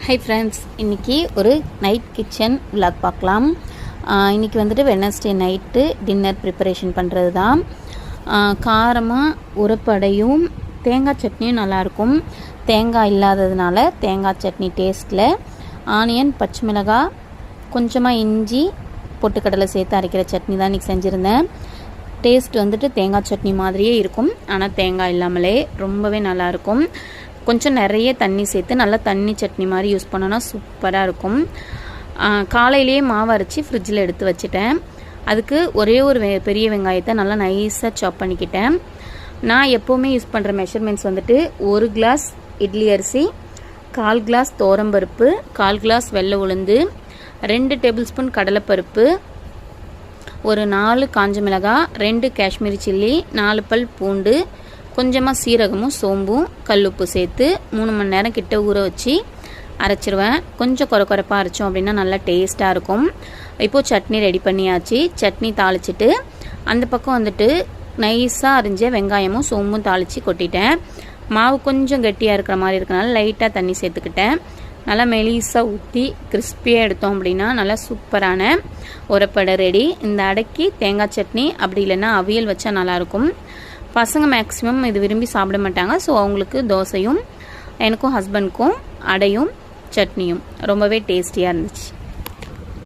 Hi friends, இன்றைக்கி ஒரு night kitchen vlog பார்க்கலாம். இன்றைக்கி வந்துட்டு வெட்னஸ்டே நைட்டு டின்னர் ப்ரிப்பரேஷன் பண்ணுறது தான். காரமாக உரப்படையும் தேங்காய் சட்னியும் நல்லாயிருக்கும். தேங்காய் இல்லாததுனால தேங்காய் சட்னி டேஸ்ட்டில் ஆனியன், பச்சை மிளகாய், கொஞ்சமாக இஞ்சி, பொட்டுக்கடலை சேர்த்து அரைக்கிற சட்னி தான் இன்றைக்கி செஞ்சுருந்தேன். டேஸ்ட் வந்துட்டு தேங்காய் சட்னி மாதிரியே இருக்கும், ஆனால் தேங்காய் இல்லாமலே ரொம்பவே நல்லாயிருக்கும். கொஞ்சம் நிறைய தண்ணி சேர்த்து நல்லா தண்ணி சட்னி மாதிரி யூஸ் பண்ணோன்னா சூப்பராக இருக்கும். காலையிலேயே மாவு அரைச்சி ஃப்ரிட்ஜில் எடுத்து வச்சுட்டேன். அதுக்கு ஒரே ஒரு பெரிய வெங்காயத்தை நல்லா நைஸாக சாப் பண்ணிக்கிட்டேன். நான் எப்போவுமே யூஸ் பண்ணுற மெஷர்மெண்ட்ஸ் வந்துட்டு 1 கிளாஸ் இட்லி அரிசி, 1/4 கிளாஸ் தோரம்பருப்பு, 1/4 கிளாஸ் வெள்ளை உளுந்து, 2 டேபிள் ஸ்பூன் கடலைப்பருப்பு, ஒரு 4 காஞ்ச மிளகாய், 2 காஷ்மீரி சில்லி, 4 பல் பூண்டு, கொஞ்சமாக சீரகமும் சோம்பும் கல்லுப்பு சேர்த்து 3 மணி நேரம் கிட்ட ஊற வச்சு அரைச்சிருவேன். கொஞ்சம் குறைப்பாக அரைச்சோம் அப்படின்னா நல்லா டேஸ்ட்டாக இருக்கும். இப்போது சட்னி ரெடி பண்ணியாச்சு. சட்னி தாளிச்சிட்டு அந்த பக்கம் வந்துட்டு நைஸாக அரிஞ்ச வெங்காயமும் சோம்பும் தாளித்து கொட்டிட்டேன். மாவு கொஞ்சம் கெட்டியாக இருக்கிற மாதிரி இருக்கனால லைட்டாக தண்ணி சேர்த்துக்கிட்டேன். நல்லா மெலிசாக ஊற்றி கிறிஸ்பியாக எடுத்தோம் அப்படின்னா நல்லா சூப்பரான உரப்படை ரெடி. இந்த அடைக்கி தேங்காய் சட்னி அப்படி இல்லைன்னா அவியல் வச்சா நல்லாயிருக்கும். பசங்க மேக்ஸிமம் இது விரும்பி சாப்பிட மாட்டாங்க. ஸோ அவங்களுக்கு தோசையும், எனக்கும் ஹஸ்பண்டுக்கும் அடையும் சட்னியும் ரொம்பவே டேஸ்டியாக இருந்துச்சு.